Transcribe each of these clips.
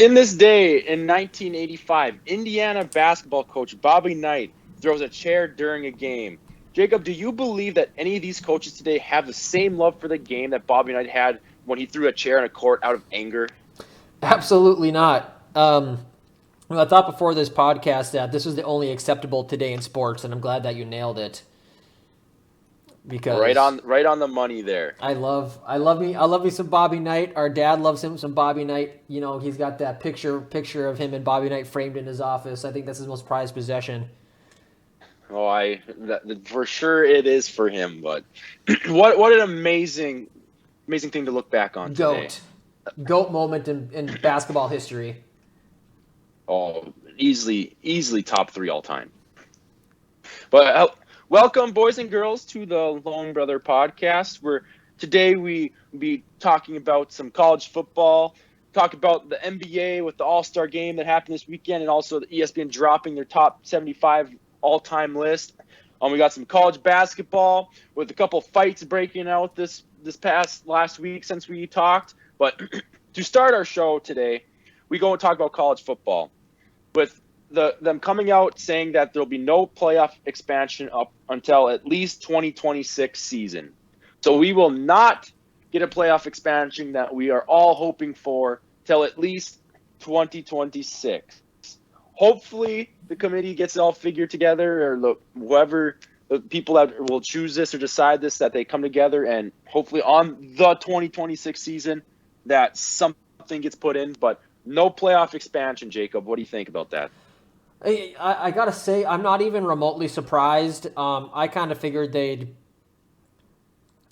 In this day in 1985, Indiana basketball coach Bobby Knight throws a chair during a game. Jacob, do you believe that any of these coaches today have the same love for the game that Bobby Knight had when he threw a chair in a court out of anger? Absolutely not. I thought before this podcast that this was the only acceptable today in sports, and I'm glad that you nailed it Right because on the money there. I love me some Bobby Knight. Our dad loves him some Bobby Knight. You know, he's got that picture of him and Bobby Knight framed in his office. I think that's his most prized possession. For sure it is for him, but what an amazing thing to look back on today. Goat, goat moment in basketball history. Oh, easily top 3 all time. But welcome, boys and girls, to the Lone Brother Podcast. Where today we will be talking about some college football, talk about the NBA with the All-Star game that happened this weekend, and also the ESPN dropping their top 75 all-time list. We got some college basketball with a couple fights breaking out this past last week since we talked. But to start our show today, we go and talk about college football with them coming out saying that there'll be no playoff expansion up until at least 2026 season. So we will not get a playoff expansion that we are all hoping for till at least 2026. Hopefully the committee gets it all figured together, or whoever the people that will choose this or decide this, that they come together and hopefully on the 2026 season that something gets put in, but no playoff expansion. Jacob, what do you think about that? I gotta say, I'm not even remotely surprised. I kind of figured they'd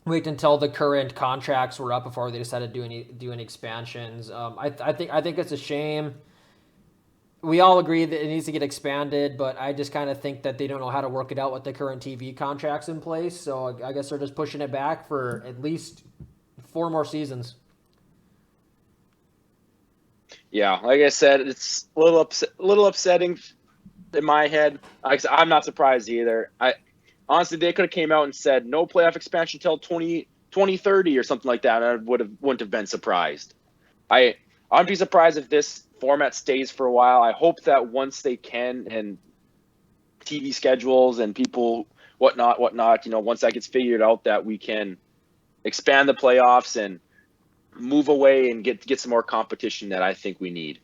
wait until the current contracts were up before they decided to do any expansions. I think it's a shame. We all agree that it needs to get expanded, but I just kind of think that they don't know how to work it out with the current TV contracts in place. So I guess they're just pushing it back for at least 4 more seasons. Yeah, like I said, it's a little upsetting in my head. I'm not surprised either. I honestly, they could have came out and said no playoff expansion until 2030 or something like that. And I wouldn't have been surprised. I'd be surprised if this format stays for a while. I hope that once they can, and TV schedules and people whatnot, once that gets figured out, that we can expand the playoffs and move away and get some more competition that I think we need.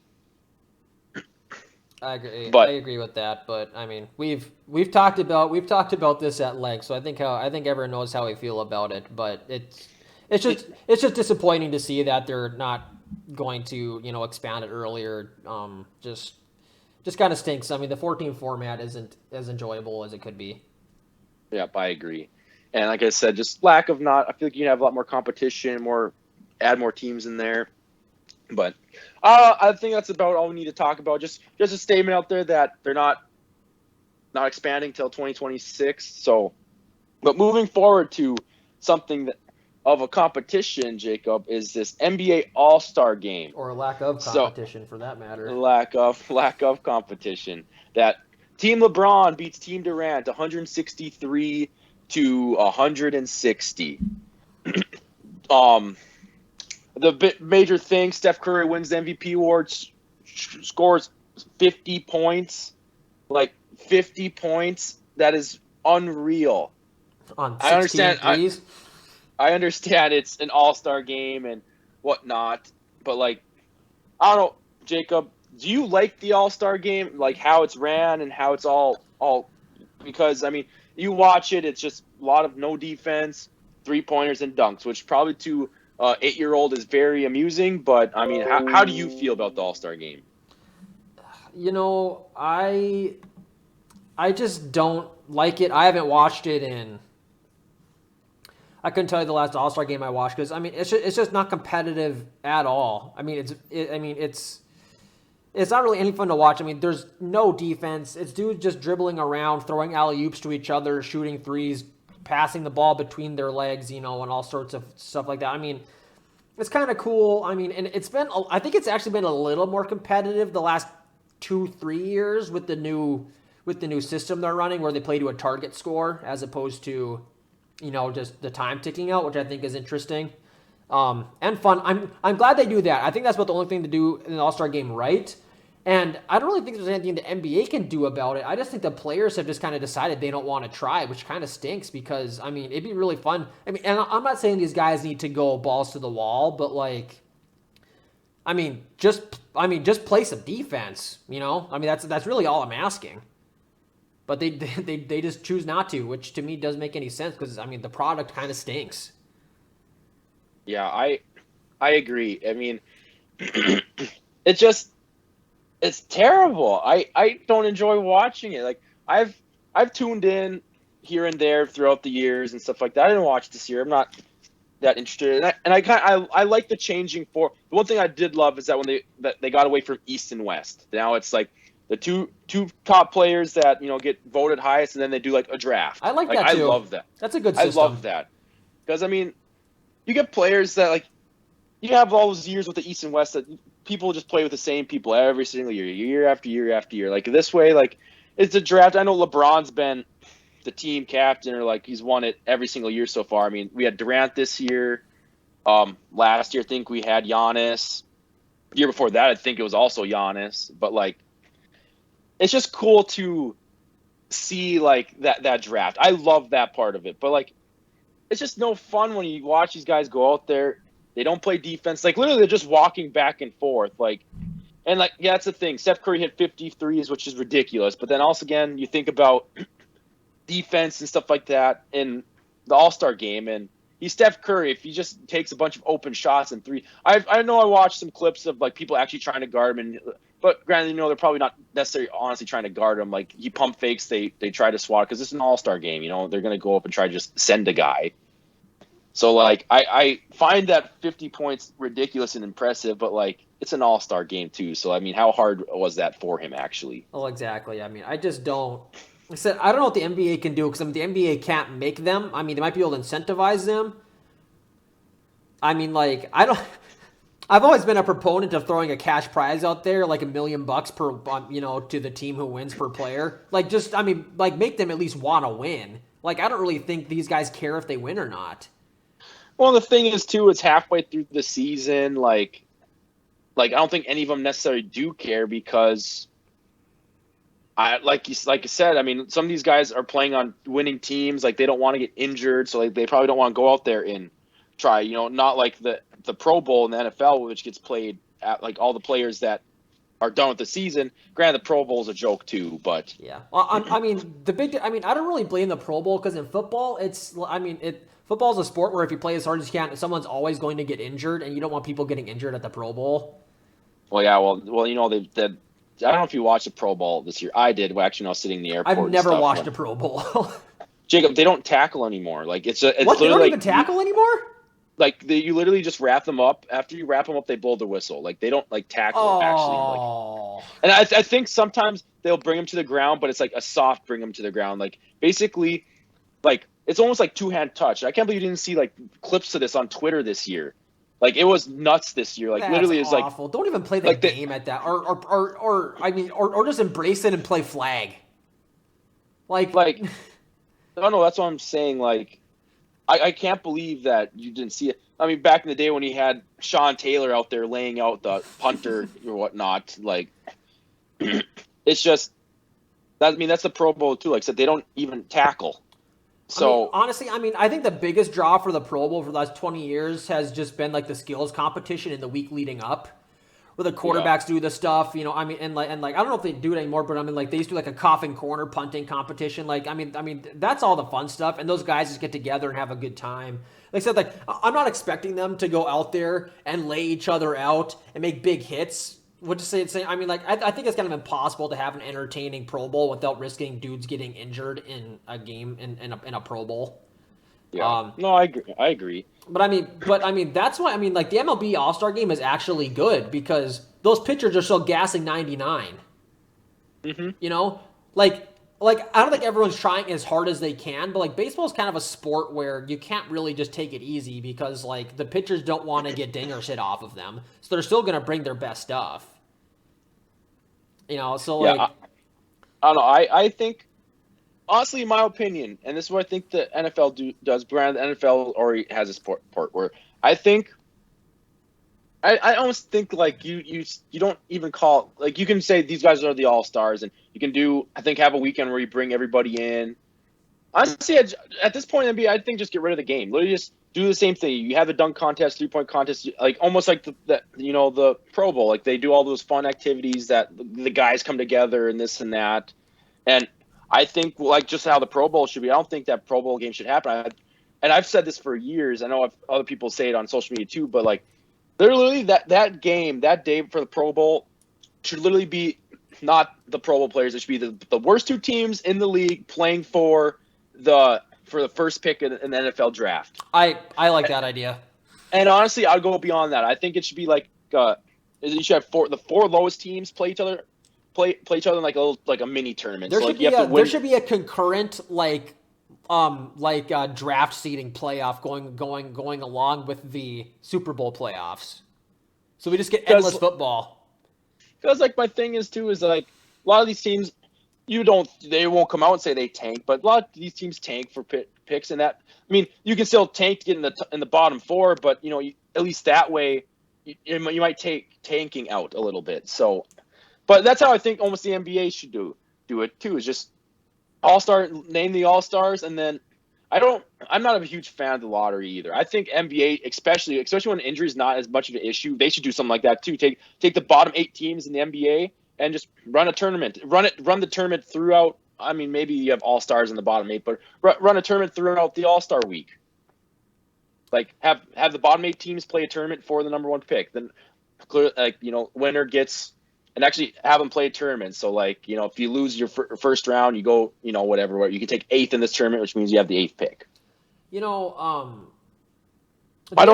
I agree. I But agree with that, but I mean, we've talked about this at length, so I think everyone knows how we feel about it. But it's just disappointing to see that they're not going to expand it earlier. Just kind of stinks. I mean, the 14 format isn't as enjoyable as it could be. yeah, I agree. And like I said, just lack of not. I feel like you can have a lot more competition, add more teams in there. But I think that's about all we need to talk about. Just a statement out there that they're not expanding till 2026. So, but moving forward to something of a competition, Jacob, is this NBA All-Star game. Or a lack of So competition for that matter. lack of competition. That Team LeBron beats Team Durant 163 to 160. The major thing, Steph Curry wins the MVP award, scores 50 points. Like 50 points. That is unreal. On I 16 understand. threes. I understand it's an all-star game and whatnot, but like, I don't know, Jacob. Do you like the all-star game, like how it's ran and how it's all? Because I mean, you watch it, it's just a lot of no defense, 3-pointers and dunks, which probably to 8-year-old is very amusing. But I mean, how do you feel about the all-star game? You know, I just don't like it. I haven't watched it in. I couldn't tell you the last All Star game I watched because I mean it's just not competitive at all. I mean it's not really any fun to watch. I mean there's no defense. It's dudes just dribbling around, throwing alley oops to each other, shooting threes, passing the ball between their legs, and all sorts of stuff like that. I mean it's kind of cool. I mean, and I think it's actually been a little more competitive the last 2-3 years with the new system they're running where they play to a target score as opposed to just the time ticking out, which I think is interesting. and fun. I'm glad they do that. I think that's about the only thing to do in an All-Star game right. And I don't really think there's anything the NBA can do about it. I just think the players have just kind of decided they don't want to try, which kind of stinks because, I mean, it'd be really fun. I mean, and I'm not saying these guys need to go balls to the wall, but like, just play some defense, you know? I mean, that's really all I'm asking. But they just choose not to, which to me doesn't make any sense because, I mean, the product kind of stinks. Yeah, I agree. I mean, it just it's terrible. I don't enjoy watching it. Like I've tuned in here and there throughout the years and stuff like that. I didn't watch this year. I'm not that interested. I like the changing for. The one thing I did love is that when they got away from East and West. Now it's like the two top players that get voted highest, and then they do like a draft. I like that too. I love that. That's a good I system. love that because I mean, you get players that like you have all those years with the East and West that people just play with the same people every single year, year after year after year. Like this way, like it's a draft. I know LeBron's been the team captain, or like he's won it every single year so far. I mean, we had Durant this year. Last year, I think we had Giannis. The year before that, I think it was also Giannis. But like, it's just cool to see like that draft. I love that part of it. But like, it's just no fun when you watch these guys go out there. They don't play defense. Like literally, they're just walking back and forth. Like, and like, yeah, that's the thing. Steph Curry hit 53s, which is ridiculous. But then also again, you think about defense and stuff like that in the All-Star game, and he's Steph Curry. If he just takes a bunch of open shots and three, I know I watched some clips of like people actually trying to guard him, but granted, they're probably not necessarily honestly trying to guard him. Like he pump fakes, they try to swat because it's an All-Star game. They're gonna go up and try to just send a guy. So like I find that 50 points ridiculous and impressive, but like it's an All-Star game too. So I mean, how hard was that for him actually? Well, exactly. I mean, I just don't. I said I don't know what the NBA can do because I mean, the NBA can't make them. I mean, they might be able to incentivize them. I mean, like I don't. I've always been a proponent of throwing a cash prize out there, like $1 million per, to the team who wins per player. Like, just I mean, like make them at least want to win. Like, I don't really think these guys care if they win or not. Well, the thing is too, it's halfway through the season. Like I don't think any of them necessarily do care because like you said, I mean, some of these guys are playing on winning teams. Like they don't want to get injured, so like they probably don't want to go out there and try. Not like the Pro Bowl in the NFL, which gets played at like all the players that are done with the season. Granted, the Pro Bowl is a joke too, but yeah. Well, I mean, I don't really blame the Pro Bowl because in football, football is a sport where if you play as hard as you can, someone's always going to get injured, and you don't want people getting injured at the Pro Bowl. Well, yeah, well, they I don't know if you watched the Pro Bowl this year. I did. Well, actually, when I was sitting in the airport. I've never watched a Pro Bowl. Jacob, they don't tackle anymore. Like it's what? They literally don't like, even tackle anymore? Like you literally just wrap them up. After you wrap them up, they blow the whistle. Like they don't like tackle actually. Like, and I think sometimes they'll bring them to the ground, but it's like a soft bring them to the ground. Like basically, like it's almost like two-hand touch. I can't believe you didn't see like clips of this on Twitter this year. Like it was nuts this year. Like That's literally, it's like awful. Don't even play the game at that, or just embrace it and play flag. Like no, that's what I'm saying. Like I can't believe that you didn't see it. I mean, back in the day when he had Sean Taylor out there laying out the punter or whatnot, like it's just that. I mean, that's the Pro Bowl too. Like I said, they don't even tackle. So honestly, I think the biggest draw for the Pro Bowl for the last 20 years has just been like the skills competition in the week leading up, where the quarterbacks do the stuff. And like I don't know if they do it anymore, but I mean like they used to do like a coughing corner punting competition. Like I mean that's all the fun stuff, and those guys just get together and have a good time. Like I said, like I'm not expecting them to go out there and lay each other out and make big hits. What to say? I mean, like I think it's kind of impossible to have an entertaining Pro Bowl without risking dudes getting injured in a game in a Pro Bowl. Yeah. No, I agree. But I mean, that's why like the MLB All-Star Game is actually good because those pitchers are still gassing 99. Mm-hmm. Like I don't think everyone's trying as hard as they can, but like baseball is kind of a sport where you can't really just take it easy because like the pitchers don't want to get dingers hit off of them, so they're still going to bring their best stuff. So like I don't know. I think honestly, in my opinion, and this is what I think the NFL does. Brand the NFL already has this part where I think I almost think like you don't even call like you can say these guys are the all-stars and you can do I think have a weekend where you bring everybody in. Honestly, at this point in the NBA, I think just get rid of the game. Literally just do the same thing. You have the dunk contest, 3-point contest, like almost like the Pro Bowl. Like they do all those fun activities that the guys come together and this and that. And I think like just how the Pro Bowl should be. I don't think that Pro Bowl game should happen. And I've said this for years. I know other people say it on social media too, but like literally that game, that day for the Pro Bowl should literally be not the Pro Bowl players. It should be the worst two teams in the league playing for the first pick in the NFL draft. I like that idea. And honestly, I'd go beyond that. I think it should be like you should have the four lowest teams play each other in like a mini tournament. There so should like there should be a concurrent draft seeding playoff going along with the Super Bowl playoffs. So we just get endless football. Because like my thing is too is like a lot of these teams they won't come out and say they tank, but a lot of these teams tank for picks and that. I mean, you can still tank to get in the bottom four, but at least that way you might take tanking out a little bit. So, but that's how I think almost the NBA should do it too. Is just name the all-stars, and then I'm not a huge fan of the lottery either. I think NBA, especially when injury is not as much of an issue, they should do something like that too. Take the bottom 8 teams in the NBA and just run a tournament. Run the tournament throughout. I mean, maybe you have all-stars in the bottom 8, but run a tournament throughout the All-Star week. Like have the bottom 8 teams play a tournament for the number 1 pick. Then winner gets. And actually have them play a tournament. So, like, if you lose your first round, you go, whatever. You can take 8th in this tournament, which means you have the 8th pick. The I know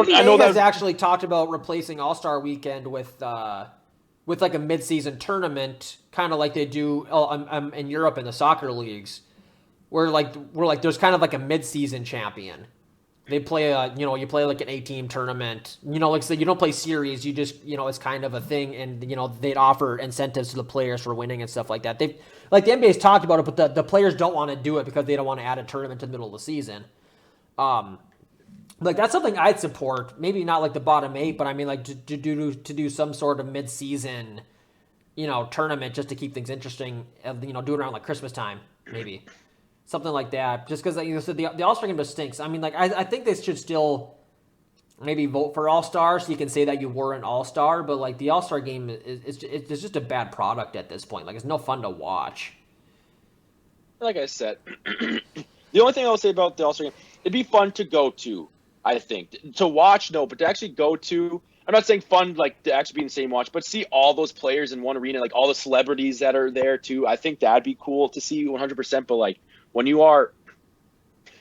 NBA that has actually talked about replacing All-Star Weekend with like a mid-season tournament, kind of like they do in Europe in the soccer leagues, where there's kind of like a mid-season champion. They play you play like an 8-team tournament. Like so you don't play series. You just it's kind of a thing, and they'd offer incentives to the players for winning and stuff like that. The NBA's talked about it, but the players don't want to do it because they don't want to add a tournament to the middle of the season. Like that's something I'd support. Maybe not like the bottom 8, but I mean like to do some sort of mid-season, tournament just to keep things interesting. Do it around like Christmas time, maybe. Something like that, just because the All-Star game just stinks. I mean, like I think they should still maybe vote for All-Star so you can say that you were an All-Star, but like the All-Star game it's just a bad product at this point. Like it's no fun to watch. Like I said, the only thing I'll say about the All-Star game, it'd be fun to go to. I think to watch, no, but to actually go to. I'm not saying fun like to actually be in the same watch, but see all those players in one arena, like all the celebrities that are there too. I think that'd be cool to see 100%. But like. When you are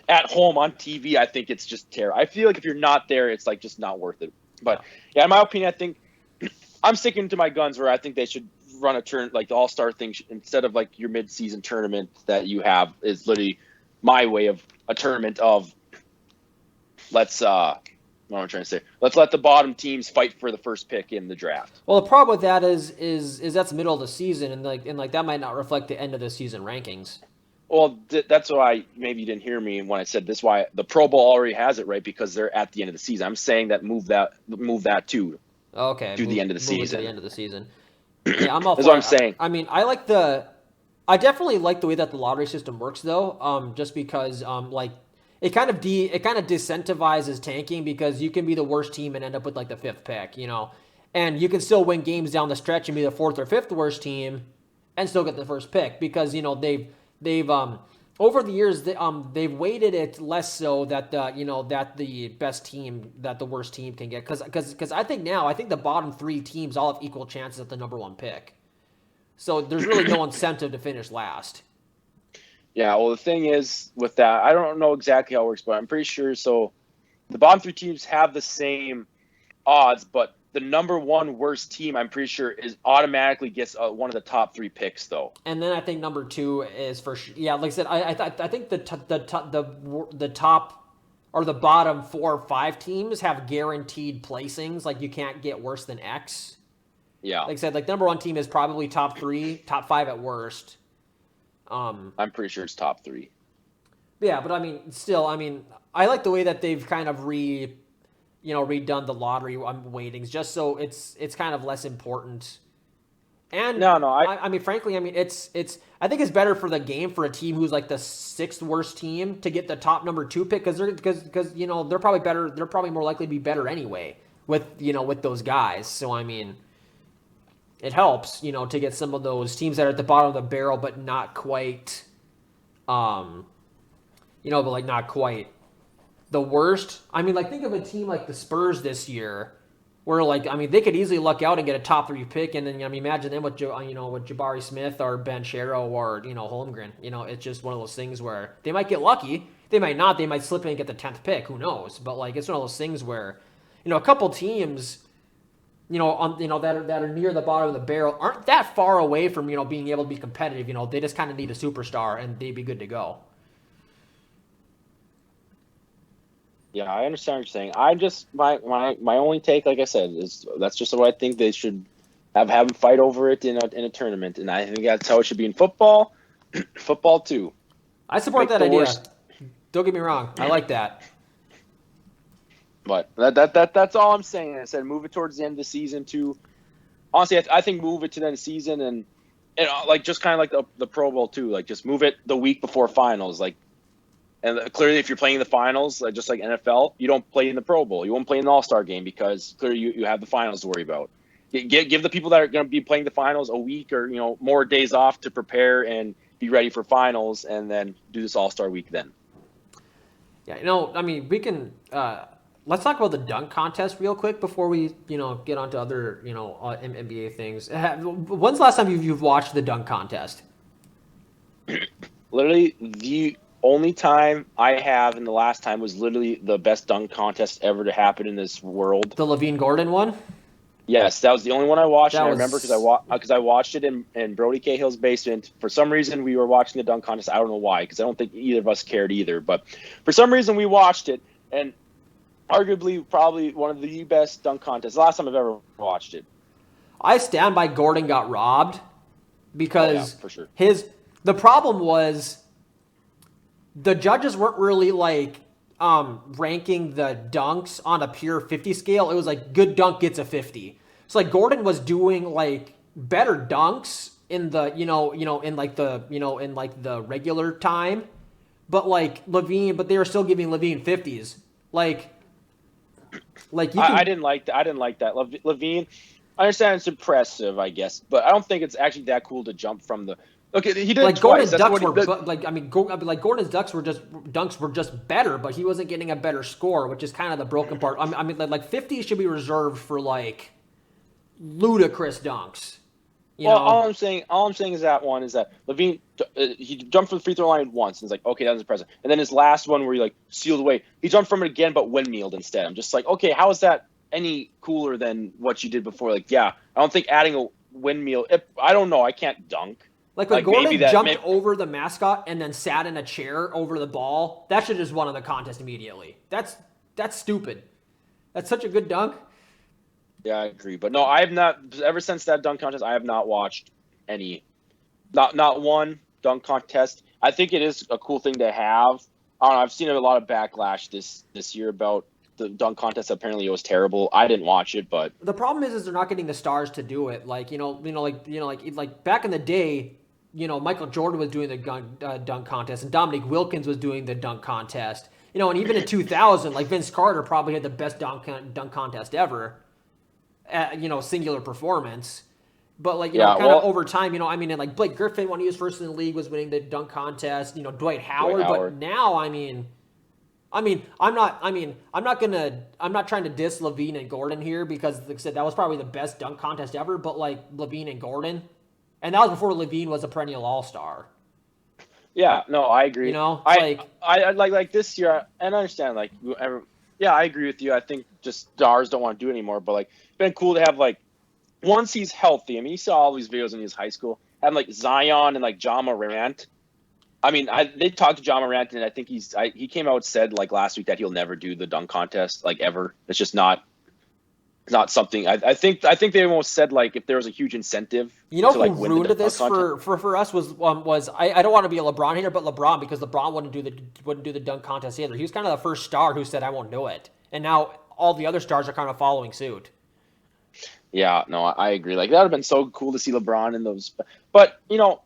at home on TV, I think it's just terrible. I feel like if you're not there, it's like just not worth it. But yeah, in my opinion, I think I'm sticking to my guns where I think they should run a turn like the All-Star thing instead of like your mid-season tournament that you have is literally my way of a tournament of what am I trying to say? Let's let the bottom teams fight for the first pick in the draft. Well, the problem with that is that's the middle of the season, and that might not reflect the end of the season rankings. Well, that's why maybe you didn't hear me when I said this. Why the Pro Bowl already has it right because they're at the end of the season. I'm saying that move that too. Okay. To the end of the season. To the end of the season. Yeah, I'm all. That's what I'm saying. I mean, I definitely like the way that the lottery system works though. Just because like it kind of disincentivizes tanking because you can be the worst team and end up with like the 5th pick, and you can still win games down the stretch and be the 4th or 5th worst team, and still get the first pick because they've over the years they've weighted it less so that the best team that the worst team can get because I think the bottom 3 teams all have equal chances at the number 1 pick, so there's really no incentive to finish last. Yeah, well the thing is with that, I don't know exactly how it works, but I'm pretty sure so the bottom 3 teams have the same odds, but the number 1 worst team, I'm pretty sure, is automatically gets one of the top 3 picks, though. And then I think number 2 is for yeah. Like I said, I think the top or the bottom 4 or 5 teams have guaranteed placings. Like you can't get worse than X. Yeah. Like I said, like number 1 team is probably top 3, top 5 at worst. I'm pretty sure it's top 3. Yeah, but I mean, still, I like the way that they've kind of redone the lottery weightings just so it's kind of less important. And No, no, I mean, frankly, I mean, it's I think it's better for the game for a team who's like the sixth worst team to get the top number 2 pick because they're probably better. They're probably more likely to be better anyway with those guys. So I mean, it helps to get some of those teams that are at the bottom of the barrel but not quite, but like not quite the worst. I mean, like think of a team like the Spurs this year. Where they could easily luck out and get a top 3 pick, and then imagine them with Jabari Smith or Ben Shero or Holmgren. It's just one of those things where they might get lucky, they might not, they might slip in and get the 10th pick. Who knows? But it's one of those things where a couple teams that are near the bottom of the barrel aren't that far away from being able to be competitive. They just kind of need a superstar and they'd be good to go. Yeah, I understand what you're saying. I just my only take, like I said, is that's just what I think they should have them fight over it in a tournament, and I think that's how it should be in football. Football too. I support that idea. Don't get me wrong, I like that. But that's all I'm saying. I said move it towards the end of the season too. Honestly, I think move it to the end of the season and like just kind of like the Pro Bowl too. Like just move it the week before finals. And clearly, if you're playing the finals, just like NFL, you don't play in the Pro Bowl. You won't play in the All-Star game because clearly you have the finals to worry about. Give the people that are going to be playing the finals a week or more days off to prepare and be ready for finals, and then do this All-Star week then. Yeah, I mean, we can let's talk about the dunk contest real quick before we get onto other NBA things. When's the last time you've watched the dunk contest? Literally the only time I have, and the last time was literally the best dunk contest ever to happen in this world. The Levine Gordon one? Yes, that was the only one I watched. And I remember because I watched it in Brody Cahill's basement. For some reason, we were watching the dunk contest. I don't know why, because I don't think either of us cared either. But for some reason, we watched it, and arguably probably one of the best dunk contests. The last time I've ever watched it. I stand by Gordon got robbed because for sure. The problem was the judges weren't really ranking the dunks on a pure 50 scale. It was like good dunk gets a 50. So Gordon was doing better dunks in the in the regular time, but they were still giving Levine 50s. I didn't like that. I didn't like that. Levine, I understand it's impressive, I guess, but I don't think it's actually that cool to jump from the. Okay, he did it Gordon's twice. Gordon's dunks were just better, but he wasn't getting a better score, which is kind of the broken part. I mean, 50 should be reserved for ludicrous dunks. All I'm saying is that Levine he jumped from the free throw line once, and it's okay, that was impressive. And then his last one where he sealed away, he jumped from it again, but windmilled instead. I'm just okay, how is that any cooler than what you did before? I don't think adding a windmill. I don't know. I can't dunk. When Gordon jumped over the mascot and then sat in a chair over the ball, that should just won on the contest immediately. That's stupid. That's such a good dunk. Yeah, I agree. But no, I have not, ever since that dunk contest, I have not watched any, not one dunk contest. I think it is a cool thing to have. I don't know, I've seen a lot of backlash this year about the dunk contest. Apparently it was terrible. I didn't watch it, but the problem is they're not getting the stars to do it. Back in the day, Michael Jordan was doing the dunk contest, and Dominique Wilkins was doing the dunk contest. And even in 2000, Vince Carter probably had the best dunk contest ever. Singular performance. But over time, and Blake Griffin when he was first in the league was winning the dunk contest. Dwight Howard. But now, I'm not trying to diss Levine and Gordon here because, like I said, that was probably the best dunk contest ever. But Levine and Gordon. And that was before Levine was a perennial all-star. Yeah, no, I agree. I like this year, and I understand. I agree with you. I think just stars don't want to do it anymore. But it's been cool to have once he's healthy. I mean, you saw all these videos in his high school, having Zion and Ja Morant. I mean, they talked to Ja Morant, and I think he came out and said last week that he'll never do the dunk contest ever. It's just not something. I think they almost said if there was a huge incentive. Who ruined this for us was I don't want to be a LeBron hater, but LeBron, because LeBron wouldn't do the dunk contest either. He was kind of the first star who said I won't do it, and now all the other stars are kind of following suit. Yeah, no, I agree. Like that would have been so cool to see LeBron in those. But LeBron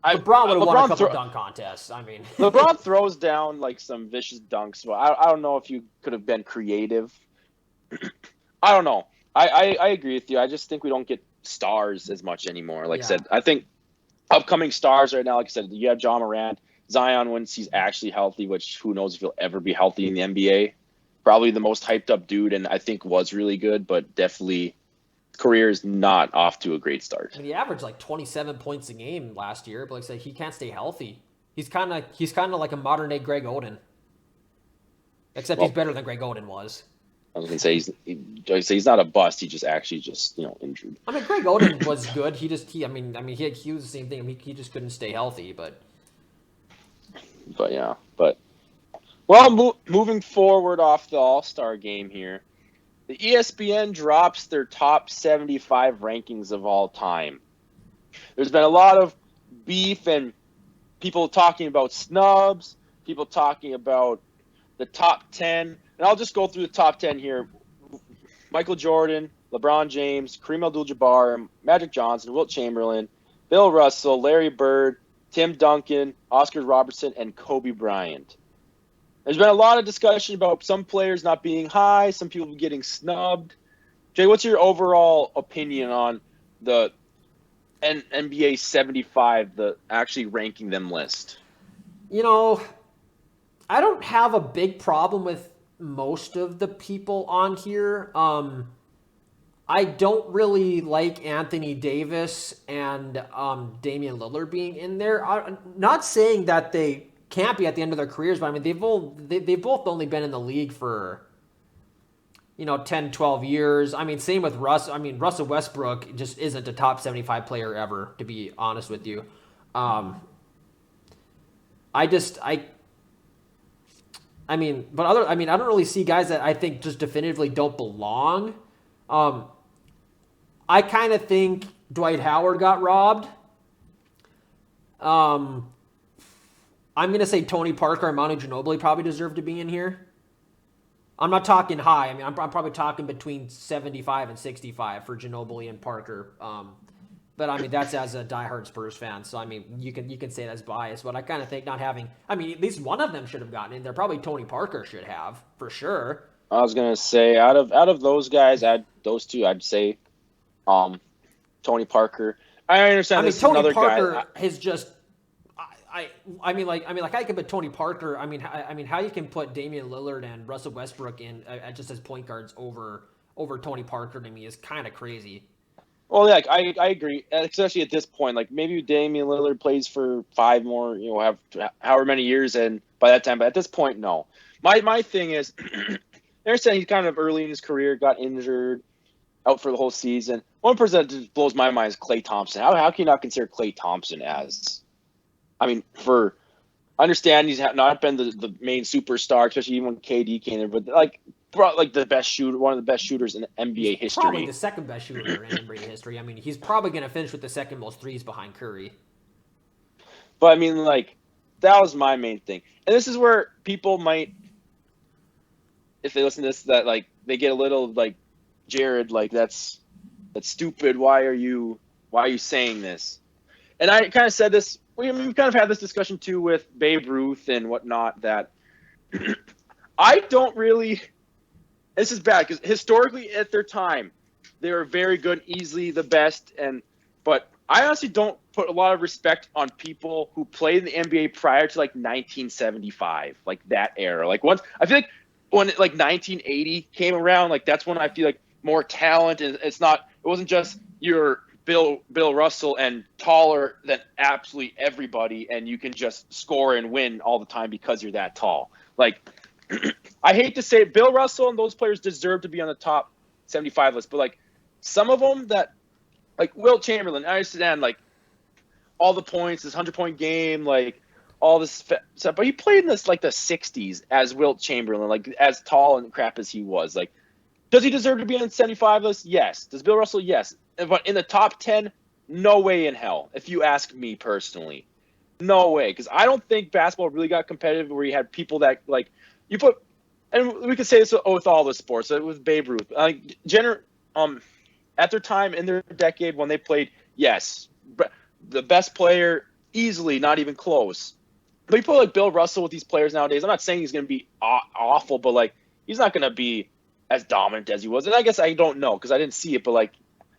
would have won a couple LeBron dunk contests. I mean, LeBron throws down like some vicious dunks. But I don't know if you could have been creative. I don't know. I agree with you. I just think we don't get stars as much anymore. Like I said, I think upcoming stars right now, like I said, you have John Morant, Zion once he's actually healthy, which who knows if he'll ever be healthy in the NBA. Probably the most hyped up dude, and I think was really good, but definitely career is not off to a great start. I mean, he averaged like 27 points a game last year, but like I said, he can't stay healthy. He's kind of like a modern day Greg Oden, except he's better than Greg Oden was. I was gonna say he's not a bust. He just actually injured. I mean, Greg Oden was good. He was the same thing. He just couldn't stay healthy. But yeah, well, moving forward off the All-Star game here, the ESPN drops their top 75 rankings of all time. There's been a lot of beef and people talking about snubs, people talking about the top 10. And I'll just go through the top 10 here. Michael Jordan, LeBron James, Kareem Abdul-Jabbar, Magic Johnson, Wilt Chamberlain, Bill Russell, Larry Bird, Tim Duncan, Oscar Robertson, and Kobe Bryant. There's been a lot of discussion about some players not being high, some people getting snubbed. Jay, what's your overall opinion on the NBA 75, the actually ranking them list? I don't have a big problem with most of the people on here. I don't really like Anthony Davis and Damian Lillard being in there. I'm not saying that they can't be at the end of their careers, but I mean they've both only been in the league for 10, 12 years. I mean, same with Russ. I mean, Russell Westbrook just isn't a top 75 player ever, to be honest with you. I don't really see guys that I think just definitively don't belong. I kind of think Dwight Howard got robbed. I'm going to say Tony Parker and Manu Ginobili probably deserve to be in here. I'm not talking high. I mean, I'm probably talking between 75 and 65 for Ginobili and Parker. But I mean, that's as a diehard Spurs fan. So I mean, you can say that's biased. But I kind of think not having. I mean, at least one of them should have gotten in there. Probably Tony Parker should have for sure. I was gonna say out of those guys, those two, I'd say, Tony Parker. I understand. I mean, this Tony is another Parker guy. has just. I mean, I can put Tony Parker. I mean, how you can put Damian Lillard and Russell Westbrook in just as point guards over Tony Parker to me is kind of crazy. Well, yeah, I agree, especially at this point. Like maybe Damian Lillard plays for 5 more, have however many years, and by that time. But at this point, no. My thing is, they're saying he's kind of early in his career, got injured, out for the whole season. One person that just blows my mind is Klay Thompson. How can you not consider Klay Thompson as? I mean, for understand he's not been the main superstar, especially even when KD came there, but like the best shooter, one of the best shooters in NBA history. Probably the second best shooter in NBA history. I mean, he's probably going to finish with the second most threes behind Curry. But I mean, like, that was my main thing. And this is where people might, if they listen to this, that like they get a little like, Jared, like that's stupid. Why are you saying this? And I kind of said this. We kind of had this discussion too with Babe Ruth and whatnot. That I don't really. This is bad because historically at their time, they were very good, easily the best. But I honestly don't put a lot of respect on people who played in the NBA prior to like 1975, like that era. Like once I feel like when like 1980 came around, like that's when I feel like more talent, and it wasn't just your Bill Russell and taller than absolutely everybody, and you can just score and win all the time because you're that tall. Like, I hate to say it, Bill Russell and those players deserve to be on the top 75 list, but like some of them that, like Wilt Chamberlain, I understand like all the points, this 100-point game, like all this stuff, but he played in this like the 60s as Wilt Chamberlain, like as tall and crap as he was. Like, does he deserve to be on the 75 list? Yes. Does Bill Russell? Yes. But in the top 10, no way in hell, if you ask me personally. No way. Because I don't think basketball really got competitive where you had people that, like, you put and we could say this with all the sports, with Babe Ruth. At their time in their decade when they played, yes, the best player easily, not even close. But you put like Bill Russell with these players nowadays. I'm not saying he's going to be awful, but like he's not going to be as dominant as he was. And I guess I don't know because I didn't see it, but like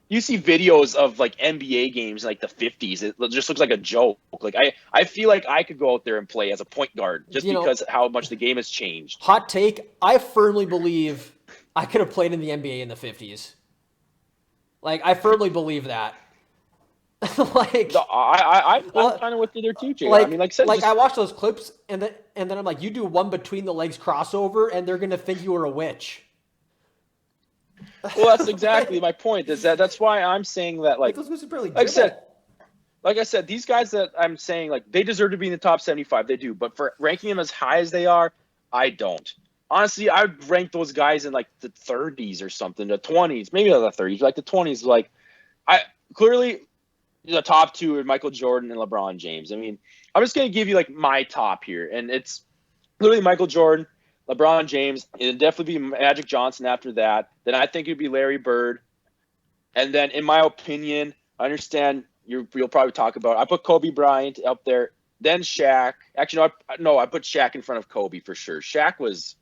you see videos of like NBA games in like the 50s. It just looks like a joke. Like I feel like I could go out there and play as a point guard just because how much the game has changed. Hot take, I firmly believe I could have played in the NBA in the 50s. Like, I firmly believe that. Like, I'm kind of with you there too, Jay. Like, I mean, like I said, I watch those clips, and then I'm like, you do one between the legs crossover, and they're gonna think you were a witch. Well, that's exactly my point. That's why I'm saying that, like I said, these guys that I'm saying, like, they deserve to be in the top 75. They do, but for ranking them as high as they are, I don't. Honestly, I would rank those guys in like the 30s or something, the 20s, maybe not the 30s, like the 20s. Like, I clearly the top two are Michael Jordan and LeBron James. I mean, I'm just gonna give you like my top here, and it's literally Michael Jordan, LeBron James. It'd definitely be Magic Johnson after that. Then I think it'd be Larry Bird, and then in my opinion, I understand you'll probably talk about. I put Kobe Bryant up there, then Shaq. Actually, no, I put Shaq in front of Kobe for sure. Shaq was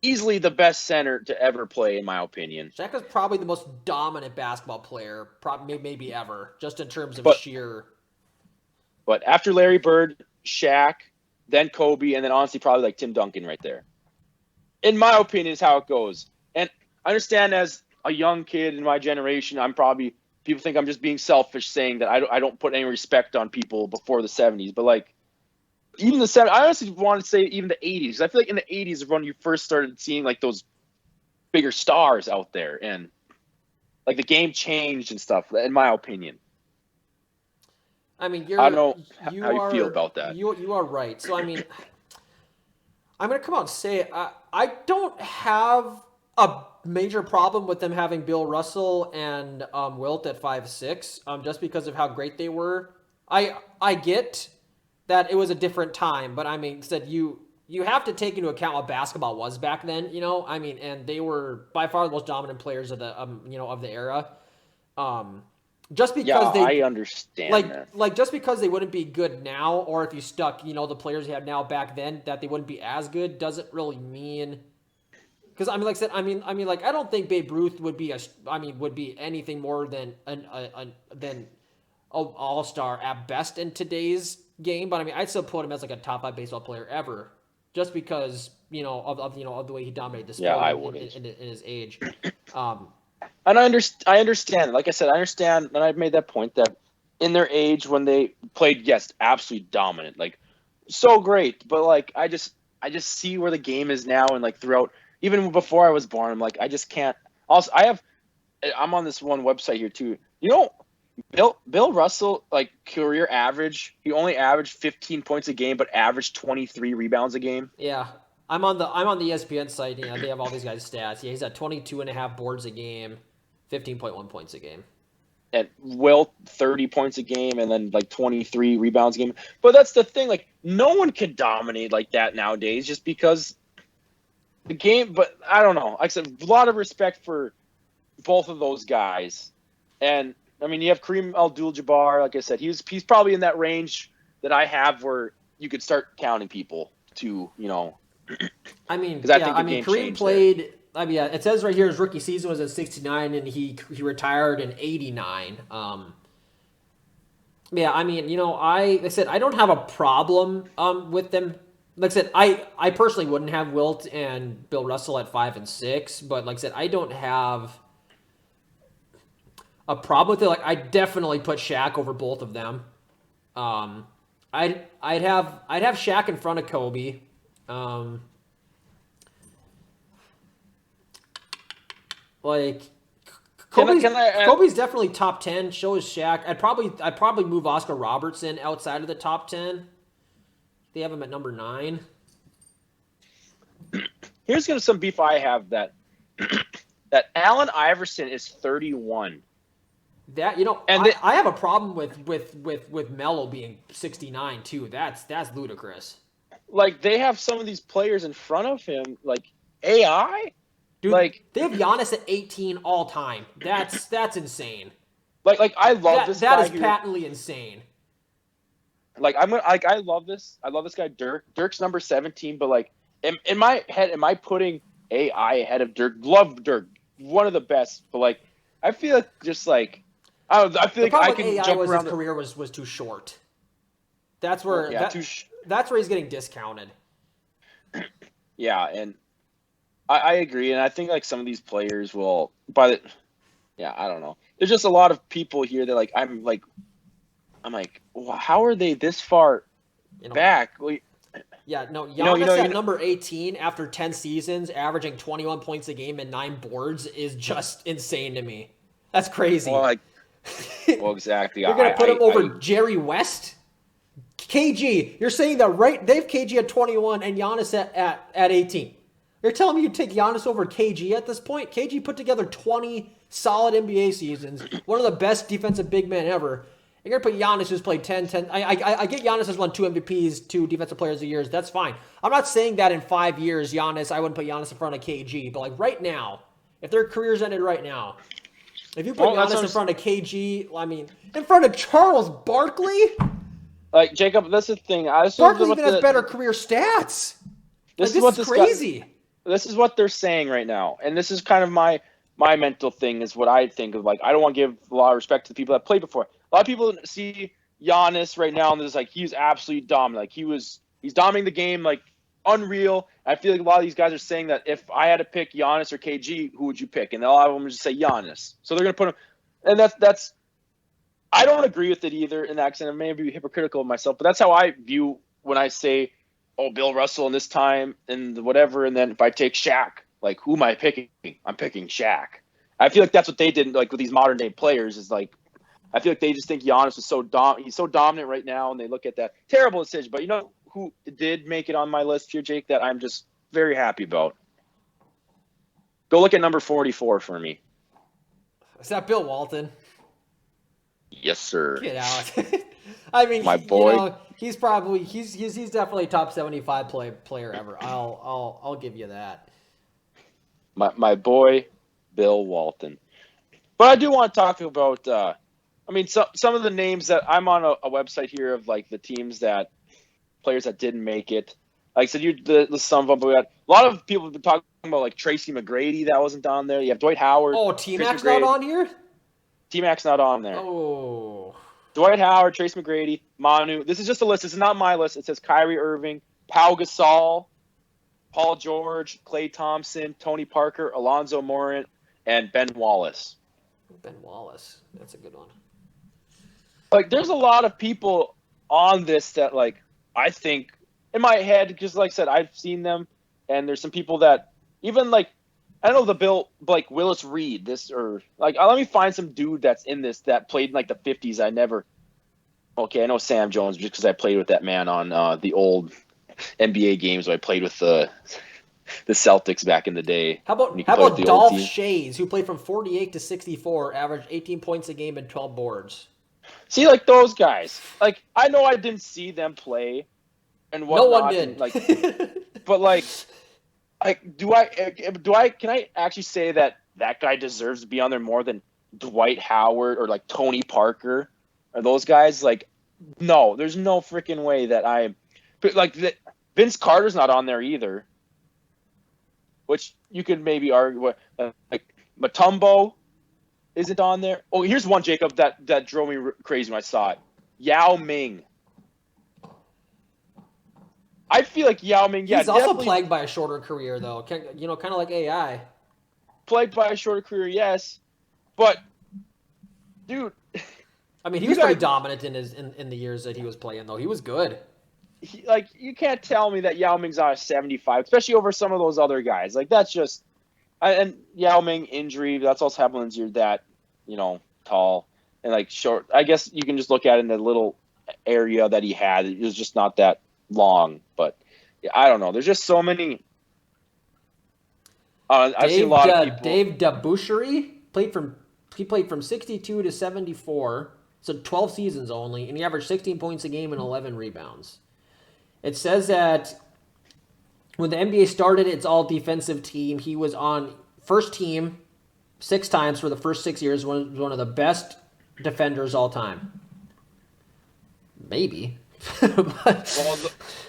easily the best center to ever play, in my opinion. Shaq was probably the most dominant basketball player, maybe ever, just in terms of sheer. But after Larry Bird, Shaq, then Kobe, and then honestly probably like Tim Duncan right there. In my opinion, is how it goes. And I understand as a young kid in my generation, people think I'm just being selfish saying that I don't put any respect on people before the 70s, but like. Even the 70s, I honestly want to say even the 80s. I feel like in the 80s is when you first started seeing like those bigger stars out there, and like the game changed and stuff. In my opinion, I mean, I don't know how you feel about that. You are right. So I mean, I'm gonna come out and say I don't have a major problem with them having Bill Russell and Wilt at 5'6", just because of how great they were. I get that it was a different time, but I mean, you have to take into account what basketball was back then, you know. I mean, and they were by far the most dominant players of the of the era. Just because I understand like just because they wouldn't be good now, or if you stuck the players you have now back then that they wouldn't be as good, doesn't really mean. Because I mean, like I said, I mean, like I don't think Babe Ruth would be anything more than an all-star at best in today's game, but I mean, I'd still put him as like a top 5 baseball player ever, just because of the way he dominated the sport. Yeah, I wouldn't. In his age. And I understand. Like I said, I understand, and I've made that point that in their age when they played, yes, absolutely dominant, like so great. But like I just see where the game is now, and like throughout, even before I was born, I'm like I just can't. Also, I'm on this one website here too. Bill Russell, like career average, he only averaged 15 points a game, but averaged 23 rebounds a game. Yeah, I'm on the ESPN site. Yeah, they have all these guys' stats. Yeah, he's at 22.5 boards a game, 15.1 points a game. And Wilt 30 points a game, and then like 23 rebounds a game. But that's the thing, like no one can dominate like that nowadays, just because the game. But I don't know. Like I said, a lot of respect for both of those guys, and. I mean, you have Kareem Abdul-Jabbar. Like I said, he's probably in that range that I have where you could start counting people to, I mean, Kareem played. There. I mean, yeah, it says right here his rookie season was at 69, and he retired in 89. Yeah, I mean, like I said, I don't have a problem with them. Like I said, I personally wouldn't have Wilt and Bill Russell at 5 and 6, but like I said, I don't have a problem with it. Like I definitely put Shaq over both of them. I'd have Shaq in front of Kobe. Like Kobe's definitely top 10. So is Shaq. I'd probably move Oscar Robertson outside of the top 10. They have him at number 9. Here's some beef I have that Allen Iverson is 31. That I have a problem with Melo being 69 too. That's ludicrous. Like they have some of these players in front of him, like AI? Dude, Like, they have Giannis at 18 all time. That's insane. like I love this That guy is here. patently insane. Like I love this. I love this guy Dirk. Dirk's number 17, but like in my head, am I putting AI ahead of Dirk? Love Dirk, one of the best. But like, I feel like just like I feel The like I problem with can AI jump was his around. career was too short. That's Well, where yeah, that's where he's getting discounted. yeah, and I agree, and I think like some of these players will. But yeah, I don't know. There's just a lot of people here that like I'm like, well, how are they this far You know, back? Well, yeah, no, you Giannis at know. number 18 after 10 seasons, averaging 21 points a game and 9 boards is just insane to me. That's Well, crazy. like, well, exactly. You're gonna put him I over Jerry West? KG, you're saying that right? They have KG at 21 and Giannis at 18. You're telling me you take Giannis over KG at this point? KG put together 20 solid NBA seasons, one of the best defensive big men ever. You're going to put Giannis, who's played 10. I get Giannis has won 2 MVPs, 2 Defensive Players of the Year. That's fine. I'm not saying that in 5 years, Giannis, I wouldn't put Giannis in front of KG. But, like, right now, if their careers ended right now, if you put Giannis in front of KG, I mean, in front of Charles Barkley? like Jacob. That's the thing. Barkley even has better career stats. This Like, is this what is this guy. crazy. This is what they're saying right now, and this is kind of my mental thing. Is what I think of. Like, I don't want to give a lot of respect to the people that played before. A lot of people see Giannis right now, and there's like he's absolutely dominant. Like he's dominating the game, like unreal. I feel like a lot of these guys are saying that if I had to pick Giannis or KG, who would you pick? And a lot of them just say Giannis. So they're gonna put him, and that's. I don't agree with it either in that extent. I may be hypocritical of myself, but that's how I view when I say, "Oh, Bill Russell in this time and whatever." And then if I take Shaq, like who am I picking? I'm picking Shaq. I feel like that's what they did, like with these modern day players. Is like I feel like they just think Giannis is he's so dominant right now, and they look at that terrible decision. But you know who did make it on my list here, Jake? That I'm just very happy about. Go look at number 44 for me. Is that Bill Walton? Yes, sir. Get out. I mean, My boy. he's probably he's definitely top 75 player ever. I'll give you that. My boy, Bill Walton. But I do want to talk about. I mean, some of the names that I'm on a website here of like the teams that players that didn't make it. Like I said, you the some of them. But we got a lot of people have been talking about like Tracy McGrady that wasn't on there. You have Dwight Howard. Oh, T-Mac's not on here? T-Mac's not on there. Oh. Dwight Howard, Trace McGrady, Manu. This is just a list. This is not my list. It says Kyrie Irving, Pau Gasol, Paul George, Klay Thompson, Tony Parker, Alonzo Mourning, and Ben Wallace. Ben Wallace. That's a good one. Like, there's a lot of people on this that, like, I think, in my head, just like I said, I've seen them, and there's some people that, even, like, I don't know the Bill, like, Willis Reed, let me find some dude that's in this that played in, like, the 50s. Okay, I know Sam Jones just because I played with that man on the old NBA games where I played with the Celtics back in the day. How about Dolph Shays, who played from 48 to 64, averaged 18 points a game and 12 boards? See, like those guys. Like I know I didn't see them play, and whatnot. No one did. And, like, but like can I actually say that guy deserves to be on there more than Dwight Howard or like Tony Parker or those guys? Like, no, there's no freaking way that Vince Carter's not on there either. Which you could maybe argue, like Mutombo isn't on there. Oh, here's one, Jacob, that drove me crazy when I saw it. Yao Ming. I feel like Yao Ming, he's also plagued by a shorter career, though. Kind of like AI. Plagued by a shorter career, yes, but dude, I mean, he was pretty dominant in the years that he was playing, though. He was good. You can't tell me that Yao Ming's on a 75, especially over some of those other guys. Like that's just, and Yao Ming injury. That's also happening. You're that, tall and like short. I guess you can just look at it in the little area that he had. It was just not that long, but yeah, I don't know. There's just so many. I've seen a lot of people. Dave Dabouchery played from 62 to 74, so 12 seasons only, and he averaged 16 points a game and 11 rebounds. It says that when the NBA started, it's all defensive team. He was on first team 6 times for the first 6 years. One of the best defenders all time. Maybe. Well,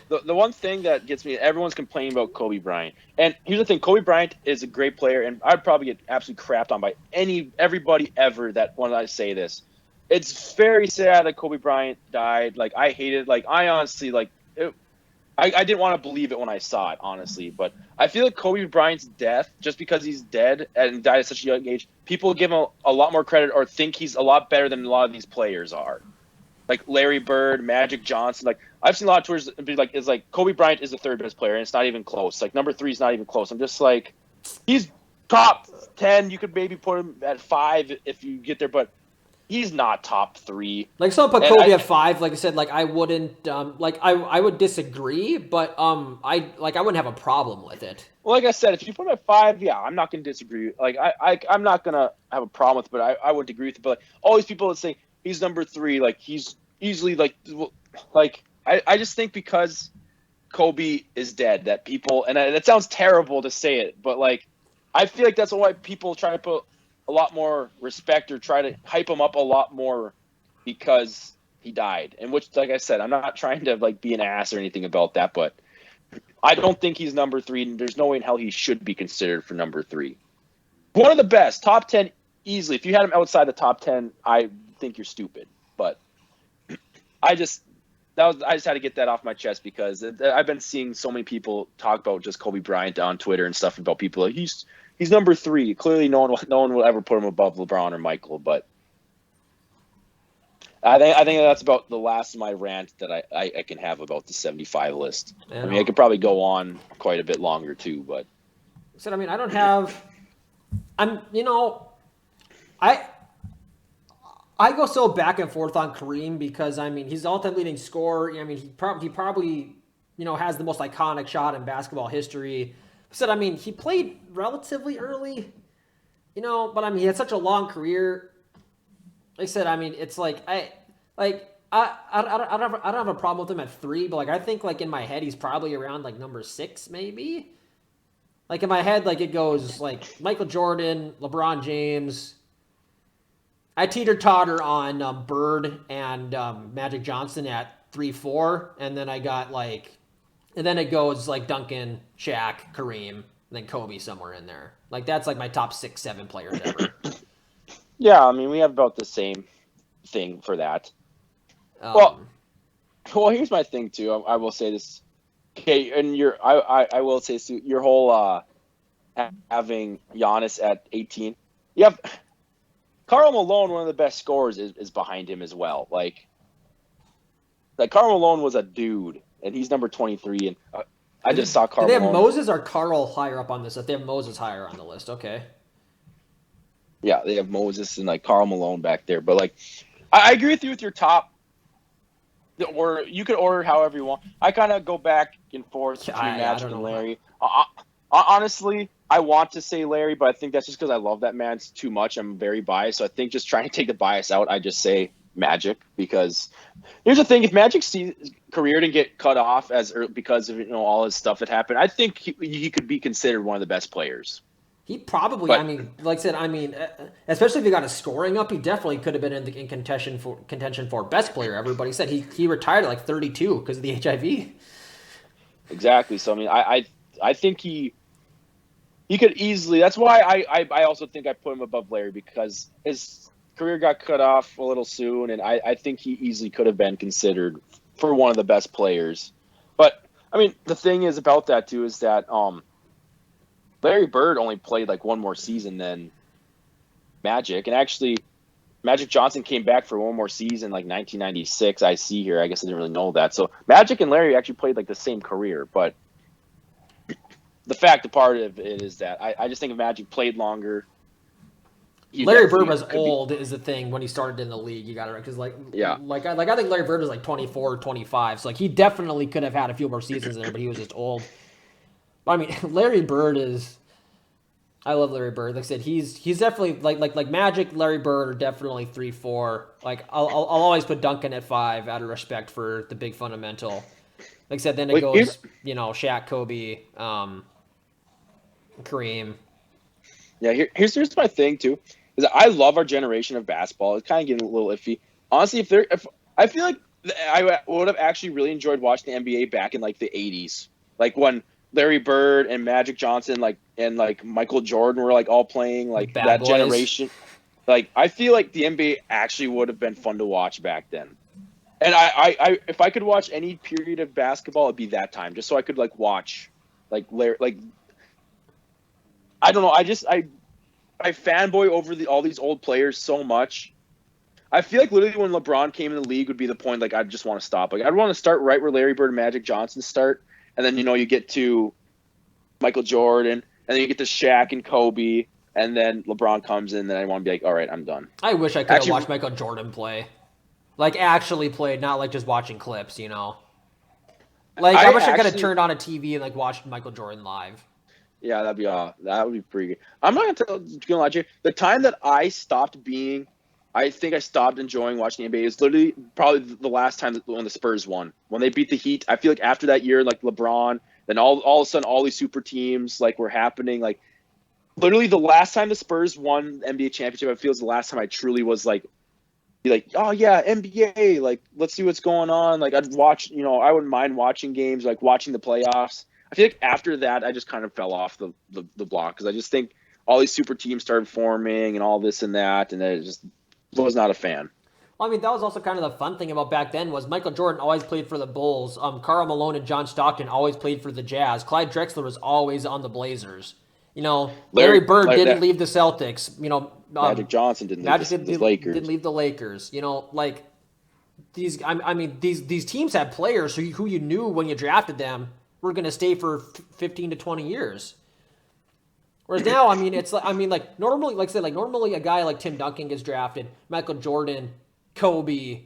the one thing that gets me, everyone's complaining about Kobe Bryant. And here's the thing, Kobe Bryant is a great player, and I'd probably get absolutely crapped on by everybody ever that when I say this. It's very sad that Kobe Bryant died. Like, I hated, like, I honestly, like, I didn't want to believe it when I saw it, honestly. But I feel like Kobe Bryant's death, just because he's dead and died at such a young age, people give him a lot more credit or think he's a lot better than a lot of these players are. Like Larry Bird, Magic Johnson. Like, I've seen a lot of Twitters be like, it's like Kobe Bryant is the third best player, and it's not even close. Like, number 3 is not even close. I'm just like, he's top 10. You could maybe put him at 5 if you get there, but he's not top 3. Like, someone put Kobe at 5. Like I said, like, I wouldn't, I would disagree, but I wouldn't have a problem with it. Well, like I said, if you put him at 5, yeah, I'm not going to disagree. Like, I'm not going to have a problem with it, but I wouldn't agree with it. But like, all these people that say he's number 3, like, he's easily, like I just think because Kobe is dead that people, and it sounds terrible to say it, but like, I feel like that's why people try to put a lot more respect or try to hype him up a lot more because he died. And which, like I said, I'm not trying to like be an ass or anything about that, but I don't think he's number 3, and there's no way in hell he should be considered for number 3. One of the best, top 10 easily. If you had him outside the top 10, I think you're stupid. But I just had to get that off my chest because I've been seeing so many people talk about just Kobe Bryant on Twitter and stuff about people like he's number 3. Clearly, no one will ever put him above LeBron or Michael. But I think that's about the last of my rant that I can have about the 75 list. I mean, I could probably go on quite a bit longer too, but. So I mean, I go so back and forth on Kareem because, I mean, he's the all-time leading scorer. I mean, he probably has the most iconic shot in basketball history. I mean, he played relatively early, but I mean, he had such a long career. Like I said, I mean, it's like I don't have a problem with him at 3, but like I think like in my head he's probably around like number 6 maybe. Like in my head, like it goes like Michael Jordan, LeBron James. I teeter-totter on Bird and Magic Johnson at 3, 4, and then I got and then it goes like Duncan, Shaq, Kareem, and then Kobe somewhere in there. Like that's like my top 6, 7 players ever. Yeah, I mean we have about the same thing for that. Well, here's my thing too. I will say this. Okay, and I will say this too, your whole having Giannis at 18. You have Karl Malone, one of the best scorers, is behind him as well. Like Karl Malone was a dude, and he's number 23. And I just saw Karl. Do they have Malone. Moses or Karl higher up on this? If they have Moses higher on the list, okay. Yeah, they have Moses and like Karl Malone back there. But like, I agree with you with your top. Or you could order however you want. I kind of go back and forth between Magic and Larry. Honestly, I want to say Larry, but I think that's just because I love that man too much. I'm very biased, so I think just trying to take the bias out, I just say Magic. Because here's the thing: if Magic's career didn't get cut off because of all his stuff that happened, I think he could be considered one of the best players. He probably, I mean, like I said, especially if he got his scoring up, he definitely could have been in contention for best player ever. But he said he retired at like 32 because of the HIV. Exactly. So I mean, I think he could easily. That's why I also think I put him above Larry because his career got cut off a little soon, and I think he easily could have been considered for one of the best players. But I mean, the thing is about that too is that Larry Bird only played like one more season than Magic, and actually Magic Johnson came back for one more season, like 1996. I see here. I guess I didn't really know that. So Magic and Larry actually played like the same career, but the part of it is that I just think if Magic played longer. Larry Bird was old is the thing when he started in the league. You got it right because I think Larry Bird was like 24, 25. So like he definitely could have had a few more seasons there, but he was just old. I mean, Larry Bird is. I love Larry Bird. Like I said, he's definitely like Magic. Larry Bird are definitely 3, 4. Like I'll always put Duncan at 5 out of respect for the big fundamental. Like I said, then it Like here, goes, Shaq, Kobe, Kareem. yeah, here's my thing too. Is I love our generation of basketball. It's kind of getting a little iffy. Honestly, if I feel like I would have actually really enjoyed watching the NBA back in like the '80s, like when Larry Bird and Magic Johnson, like Michael Jordan were like all playing, The like bad that boys. generation. Like I feel like the NBA actually would have been fun to watch back then. And if I could watch any period of basketball, it'd be that time, just so I could like watch, like I don't know. I fanboy over all these old players so much. I feel like literally when LeBron came in the league would be the point. Like I'd just want to stop. Like I'd want to start right where Larry Bird and Magic Johnson start, and then you get to Michael Jordan, and then you get to Shaq and Kobe, and then LeBron comes in. Then I want to be like, all right, I'm done. I wish I could have Actually, watched Michael Jordan play. Like, actually played, not like just watching clips. Like, I I wish I could have actually, turned on a TV and, like, watched Michael Jordan live. yeah, that would be pretty good. I'm not gonna lie to you. The time that I think I stopped enjoying watching the NBA is literally probably the last time when the Spurs won. When they beat the Heat, I feel like after that year, like LeBron, then all of a sudden all these super teams like were happening. Like literally the last time the Spurs won the NBA championship, I feel is the last time I truly was like, be like, oh yeah, NBA, like let's see what's going on. Like I'd watch, I wouldn't mind watching games, like watching the playoffs. I feel like after that, I just kind of fell off the block because I just think all these super teams started forming and all this and that, and I just was not a fan. Well, I mean, that was also kind of the fun thing about back then was Michael Jordan always played for the Bulls. Karl Malone and John Stockton always played for the Jazz. Clyde Drexler was always on the Blazers. Larry Bird didn't That leave the Celtics. Magic Johnson didn't leave Magic the Lakers. didn't leave the Lakers. Like these, I mean, these teams had players who you knew when you drafted them were going to stay for 15 to 20 years. Whereas now, I mean, like normally, like I said, like normally a guy like Tim Duncan gets drafted, Michael Jordan, Kobe,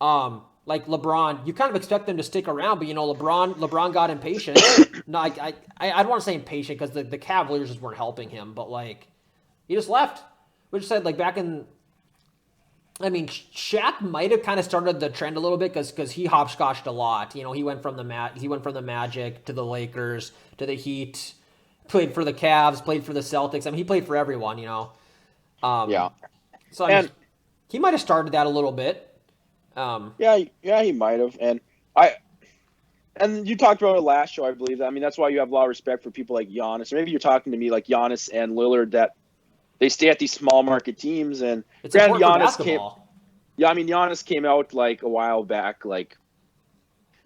like LeBron. You kind of expect them to stick around, but LeBron got impatient. No, I don't want to say impatient because the Cavaliers just weren't helping him, but like he just left. Which said like back in, I mean, Shaq might have kind of started the trend a little bit because he hopscotched a lot. He went from the Magic to the Lakers to the Heat. Played for the Cavs, played for the Celtics. I mean, he played for everyone. Yeah, So I mean, and he might have started that a little bit. yeah, he might have. And you talked about it last show, I believe. I mean, that's why you have a lot of respect for people like Giannis. Or maybe you're talking to me like Giannis and Lillard that they stay at these small market teams. And It's granted, important for basketball. Giannis came out like a while back, like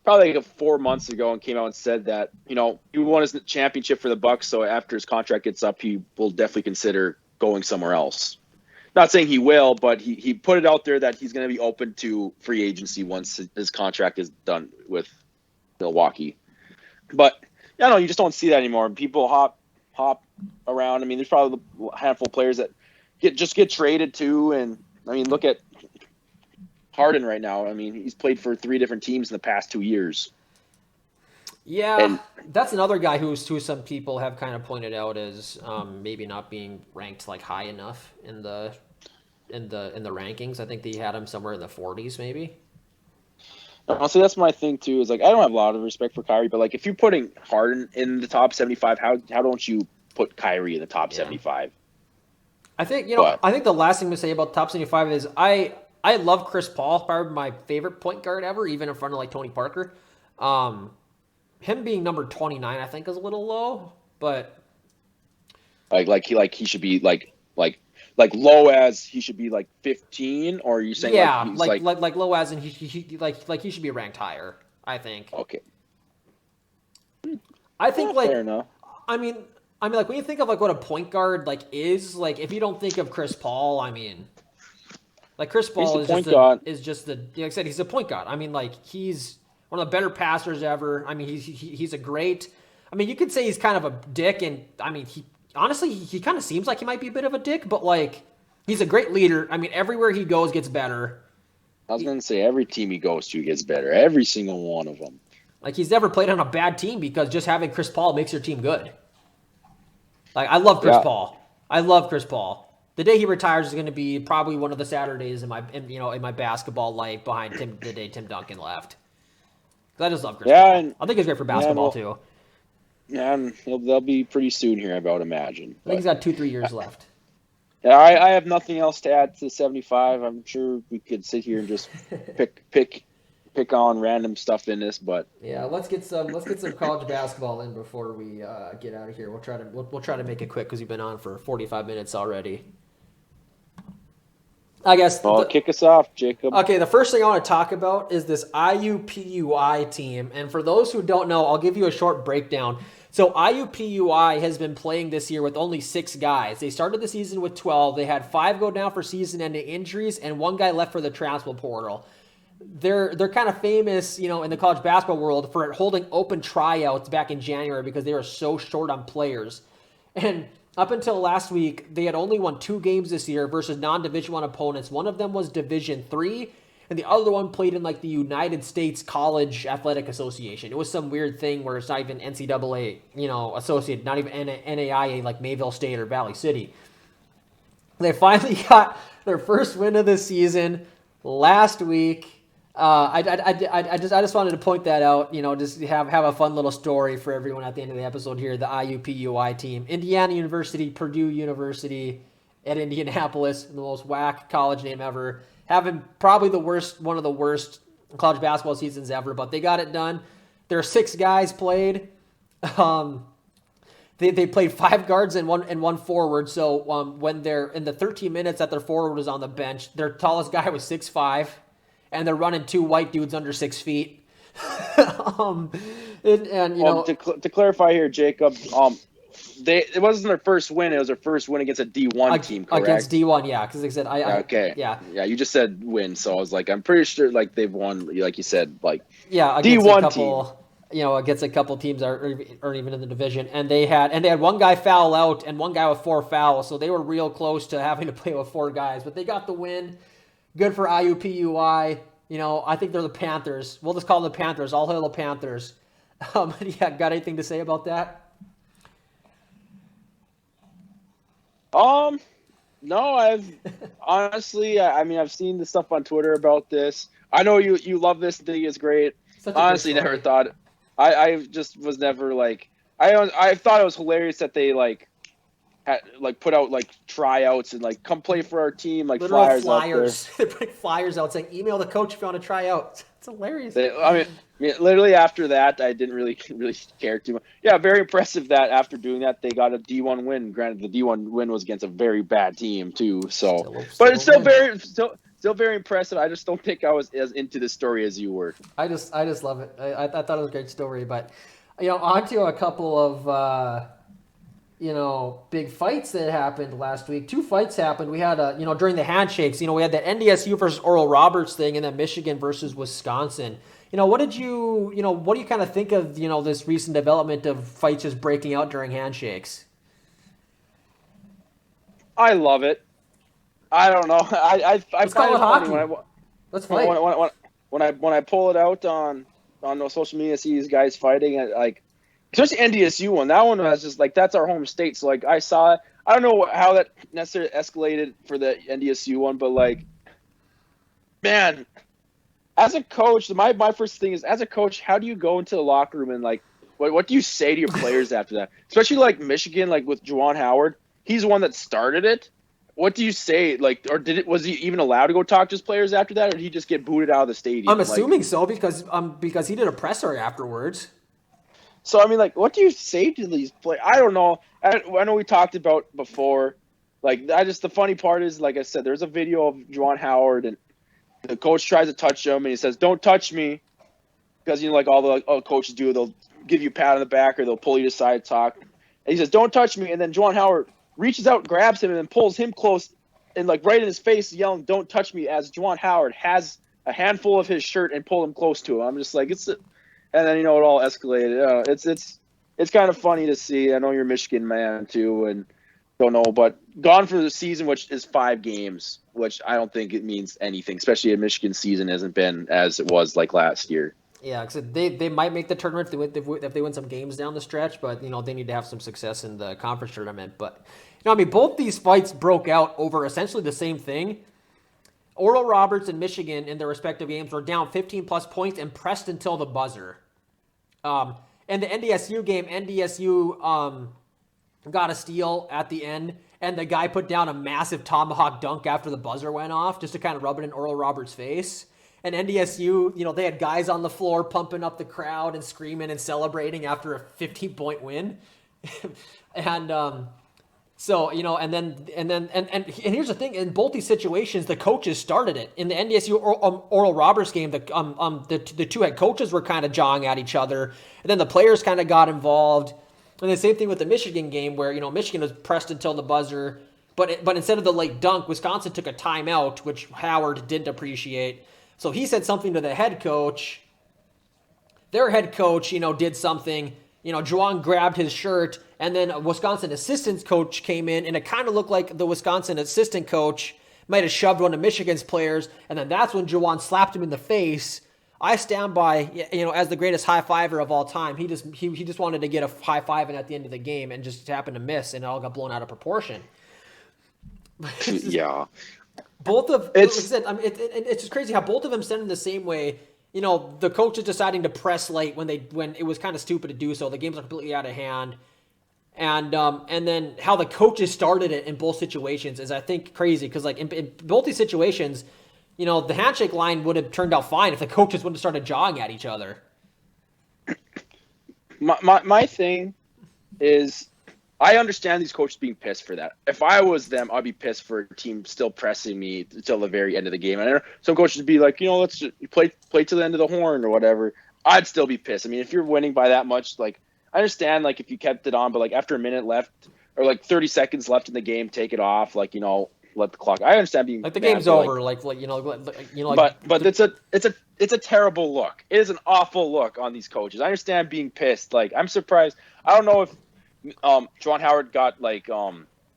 probably like 4 months ago, and came out and said that he won his championship for the Bucks. So after his contract gets up, he will definitely consider going somewhere else. Not saying he will, but he put it out there that he's going to be open to free agency once his contract is done with Milwaukee. But yeah, no, you just don't see that anymore. People hop around. I mean, there's probably a handful of players that get traded too. And I mean, look at Harden right now. I mean, he's played for 3 different teams in the past 2 years. Yeah, And that's another guy who some people have kind of pointed out as maybe not being ranked like high enough in the rankings. I think they had him somewhere in the 40s, maybe. honestly, that's my thing too. Is like I don't have a lot of respect for Kyrie, but like if you're putting Harden in the top 75, how don't you put Kyrie in the top 75? I think But I think the last thing to say about top 75 is I love Chris Paul, probably my favorite point guard ever, even in front of like Tony Parker. Him being number 29, I think, is a little low, but he should be like low as he should be like 15, or are you saying yeah, he's like low as and he should be ranked higher. I think. okay? I think Fair enough. I mean like when you think of like what a point guard like is like if you don't think of Chris Paul, I mean. Like Chris Paul is just the like I said, he's a point guard. I mean, like he's one of the better passers ever. I mean, he's a great. I mean, you could say he's kind of a dick, and I mean, he kind of seems like he might be a bit of a dick, but like he's a great leader. I mean, everywhere he goes gets better. I was gonna say every team he goes to gets better. Every single one of them. Like he's never played on a bad team because just having Chris Paul makes your team good. Like I love Chris Paul. I love Chris Paul. The day he retires is going to be probably one of the Saturdays in my basketball life behind the day Tim Duncan left. I just love Chris Yeah, Paul. and I think he's great for basketball too. yeah, and they'll be pretty soon here, I would imagine. I think But he's got 2-3 years left. yeah, I have nothing else to add to 75. I'm sure we could sit here and just pick on random stuff in this, but Yeah, let's get some college basketball in before we get out of here. We'll try to make it quick because you've been on for 45 minutes already. I guess. kick us off, Jacob. Okay, the first thing I want to talk about is this IUPUI team. And for those who don't know, I'll give you a short breakdown. So IUPUI has been playing this year with only 6 guys. They started the season with 12. They had 5 go down for season-ending injuries, and 1 guy left for the transfer portal. They're kind of famous, in the college basketball world for holding open tryouts back in January because they were so short on players. And up until last week, they had only won 2 games this year versus non-Division I opponents. One of them was Division III, and the other one played in the United States College Athletic Association. It was some weird thing where it's not even NCAA, associated, not even NAIA like Mayville State or Valley City. They finally got their first win of the season last week. I just wanted to point that out, just have a fun little story for everyone at the end of the episode here. The IUPUI team, Indiana University, Purdue University at Indianapolis, the most whack college name ever, having probably one of the worst college basketball seasons ever, but they got it done. There are 6 guys played. They played 5 guards and one forward. So when they're in the 13 minutes that their forward was on the bench, their tallest guy was 6'5". And they're running 2 white dudes under 6 feet. To clarify here, Jacob, it wasn't their first win. It was their first win against a D1 team, correct? Against D1, yeah. Because they said, yeah, you just said win, so I was like, I'm pretty sure they've won, like you said, against D1 team. Against a couple teams that aren't even in the division, and they had 1 guy foul out and 1 guy with 4 fouls, so they were real close to having to play with 4 guys, but they got the win. Good for IUPUI. I think they're the Panthers. We'll just call them the Panthers. All hail the Panthers. Got anything to say about that? No, I've honestly, I've seen the stuff on Twitter about this. I know you love this thing. It's great. Honestly, never thought. I just was never I thought it was hilarious that they put out tryouts and come play for our team, literal flyers. They're putting flyers out saying email the coach if you want to try out. It's hilarious. Literally after that, I didn't really care too much. Yeah, very impressive that after doing that they got a D1 win. Granted, the D1 win was against a very bad team too. So, but it's still very impressive. I just don't think I was as into the story as you were. I just love it. I thought it was a great story, but on to a couple of. Big fights that happened last week. 2 fights happened. We had, during the handshakes, we had the NDSU versus Oral Roberts thing and then Michigan versus Wisconsin. What do you kind of think of, this recent development of fights just breaking out during handshakes? I love it. I don't know. I Let's call it hockey. Let's fight. When I pull it out on social media, see these guys fighting, especially NDSU one. That one was just that's our home state. So I saw it. I don't know how that necessarily escalated for the NDSU one, but man, as a coach, my first thing is, as a coach, how do you go into the locker room and what do you say to your players after that? Especially Michigan, with Juwan Howard. He's the one that started it. What do you say? Was he even allowed to go talk to his players after that, or did he just get booted out of the stadium? I'm assuming so because he did a presser afterwards. So, what do you say to these players? I don't know. I know we talked about before. The funny part is, like I said, there's a video of Juwan Howard, and the coach tries to touch him, and he says, "Don't touch me," because, all the coaches do. They'll give you a pat on the back, or they'll pull you aside to talk. And he says, "Don't touch me," and then Juwan Howard reaches out, grabs him, and then pulls him close, and, right in his face, yelling, "Don't touch me," as Juwan Howard has a handful of his shirt and pulled him close to him. I'm just and then it all escalated. It's kind of funny to see. I know you're a Michigan man too, and don't know, but gone for the season, which is 5 games, which I don't think it means anything, especially a Michigan season hasn't been as it was last year. Yeah, because they might make the tournament if they win some games down the stretch, but they need to have some success in the conference tournament. But both these fights broke out over essentially the same thing. Oral Roberts and Michigan in their respective games were down 15 plus points and pressed until the buzzer. In the NDSU game, NDSU got a steal at the end, and the guy put down a massive tomahawk dunk after the buzzer went off just to kind of rub it in Oral Roberts' face. And NDSU, they had guys on the floor pumping up the crowd and screaming and celebrating after a 15-point win. And so, and here's the thing: in both these situations, the coaches started it. In the NDSU Oral Roberts game, the two head coaches were kind of jawing at each other, and then the players kind of got involved. And the same thing with the Michigan game, where Michigan was pressed until the buzzer, but instead of the late dunk, Wisconsin took a timeout, which Howard didn't appreciate. So he said something to the head coach. Their head coach, did something. Juwan grabbed his shirt, and then a Wisconsin assistant coach came in, and it kind of looked like the Wisconsin assistant coach might have shoved one of Michigan's players, and then that's when Juwan slapped him in the face. I stand by, as the greatest high fiver of all time. He just wanted to get a high five at the end of the game and just happened to miss, and it all got blown out of proportion. Yeah. Both of it's just crazy how both of them sent in the same way. The coach is deciding to press late when it was kind of stupid to do so. The games are completely out of hand, and then how the coaches started it in both situations is, I think, crazy because in both these situations, the handshake line would have turned out fine if the coaches wouldn't have started jawing at each other. My thing is, I understand these coaches being pissed for that. If I was them, I'd be pissed for a team still pressing me until the very end of the game. And some coaches would be like, let's just play to the end of the horn or whatever. I'd still be pissed. I mean, if you're winning by that much, I understand, if you kept it on, but after a minute left or 30 seconds left in the game, take it off. Let the clock. I understand being the game's over. But it's a terrible look. It is an awful look on these coaches. I understand being pissed. I'm surprised. I don't know if Juwan Howard got I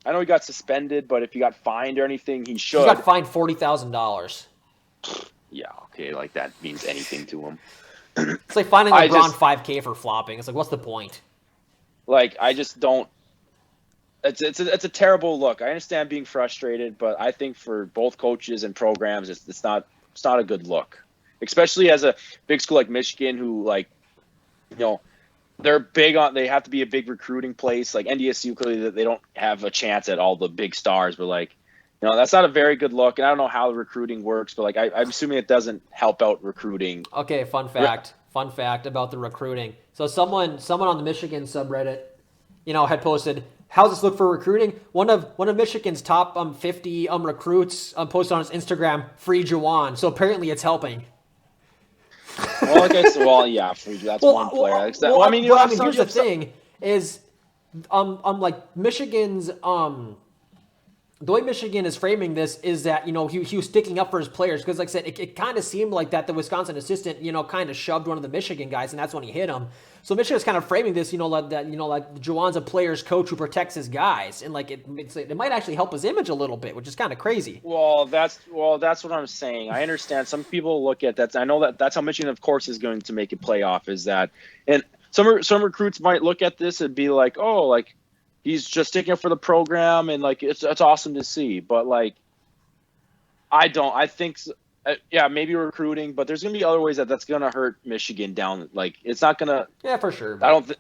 know he got suspended, but if he got fined or anything, he should. He got fined $40,000. Yeah, okay, that means anything to him. It's like finding LeBron $5K for flopping. It's what's the point? I just don't. It's a terrible look. I understand being frustrated, but I think for both coaches and programs, it's not a good look, especially as a big school like Michigan, who they're big on. They have to be a big recruiting place. NDSU, clearly they don't have a chance at all the big stars, but that's not a very good look. And I don't know how the recruiting works, but I'm assuming it doesn't help out recruiting. Okay, fun fact about the recruiting. So someone on the Michigan subreddit, had posted, how's this look for recruiting? One of Michigan's top 50 recruits posted on his Instagram, free Juwan. So apparently it's helping. Yeah, that's one player. Here's the thing: is Michigan's the way Michigan is framing this is that he was sticking up for his players because, like I said, it kind of seemed like that the Wisconsin assistant kind of shoved one of the Michigan guys, and that's when he hit him. So Michigan's kind of framing this like Juwan's a player's coach who protects his guys, and it might actually help his image a little bit, which is kind of crazy. Well, that's what I'm saying. I understand some people look at that. I know that's how Michigan, of course, is going to make a playoff. Is that, and some recruits might look at this and be like, oh, he's just sticking up for the program, and it's awesome to see. But I don't. I think, maybe recruiting, but there's gonna be other ways that's gonna hurt Michigan down. It's not gonna. Yeah, for sure. I don't.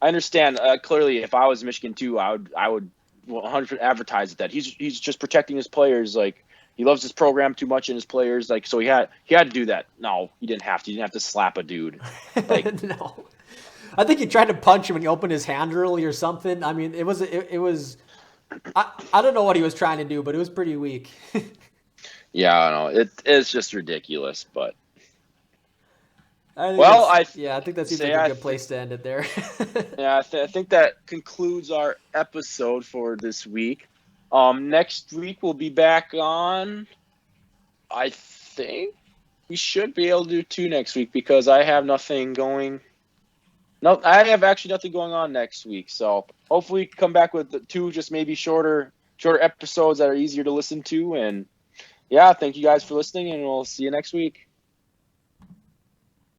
I understand clearly. If I was Michigan too, I would 100% advertise that he's just protecting his players. He loves his program too much and his players. So he had to do that. No, he didn't have to. He didn't have to slap a dude. No. I think he tried to punch him when he opened his hand early or something. I mean, it was. I don't know what he was trying to do, but it was pretty weak. Yeah, I know. It's just ridiculous, but. I think that seems like a good place to end it there. Yeah, I think that concludes our episode for this week. Next week we'll be back on. I think we should be able to do 2 next week because I have nothing going. No, I have actually nothing going on next week. So hopefully come back with 2, just maybe shorter episodes that are easier to listen to. And yeah, thank you guys for listening, and we'll see you next week.